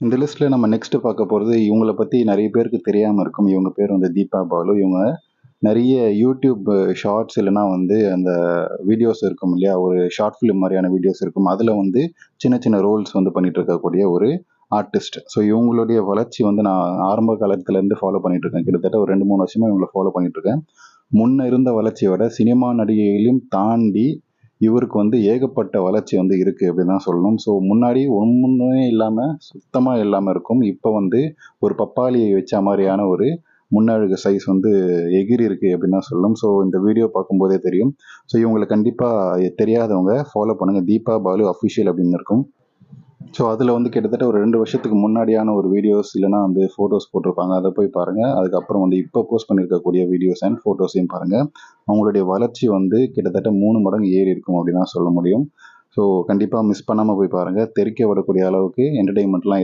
இந்த லிஸ்ட்டில் நம்ம நெக்ஸ்ட்டு பார்க்க போகிறது இவங்கள பற்றி நிறைய பேருக்கு தெரியாமல் இருக்கும். இவங்க பேர் வந்து தீபா பாலு. இவங்க நிறைய யூடியூப் ஷார்ட்ஸ் இல்லைனா வந்து அந்த வீடியோஸ் இருக்கும் இல்லையா, ஒரு ஷார்ட் ஃபிலிம் மாதிரியான வீடியோஸ் இருக்கும். அதில் வந்து சின்ன சின்ன ரோல்ஸ் வந்து பண்ணிட்டு இருக்கக்கூடிய ஒரு ஆர்டிஸ்ட். ஸோ இவங்களுடைய வளர்ச்சி வந்து நான் ஆரம்ப காலத்துலேருந்து ஃபாலோ பண்ணிட்டு இருக்கேன். கிட்டத்தட்ட ஒரு 2-3 வருஷமாக இவங்களை ஃபாலோ பண்ணிட்டு இருக்கேன். முன்ன இருந்த வளர்ச்சியோட சினிமா நடிகைகளையும் தாண்டி இவருக்கு வந்து ஏகப்பட்ட வளர்ச்சி வந்து இருக்குது அப்படின்னு தான் சொல்லணும். ஸோ முன்னாடி ஒன்றுமே இல்லாமல் சுத்தமாக இல்லாமல் இருக்கும். இப்போ வந்து ஒரு பப்பாளியை வச்ச மாதிரியான ஒரு முன்னழகு சைஸ் வந்து எகிரி இருக்கு அப்படின்னு தான் சொல்லணும். ஸோ இந்த வீடியோ பார்க்கும்போதே தெரியும். ஸோ இவங்களை கண்டிப்பாக தெரியாதவங்க ஃபாலோ பண்ணுங்கள். தீபா பாலு அஃபிஷியல் அப்படின்னு இருக்கும். ஸோ அதில் வந்து கிட்டத்தட்ட ஒரு 2 வருஷத்துக்கு முன்னாடியான ஒரு வீடியோஸ் இல்லைனா வந்து ஃபோட்டோஸ் போட்டிருப்பாங்க. அதை போய் பாருங்கள். அதுக்கப்புறம் வந்து இப்போ போஸ்ட் பண்ணியிருக்கக்கூடிய வீடியோஸ் அண்ட் ஃபோட்டோஸையும் பாருங்கள். அவங்களுடைய வளர்ச்சி வந்து கிட்டத்தட்ட 3 மடங்கு ஏறி இருக்கும் அப்படின்னு தான் சொல்ல முடியும். ஸோ கண்டிப்பாக மிஸ் பண்ணாமல் போய் பாருங்கள். தெறிக்க விடக்கூடிய அளவுக்கு என்டர்டெயின்மெண்ட்லாம்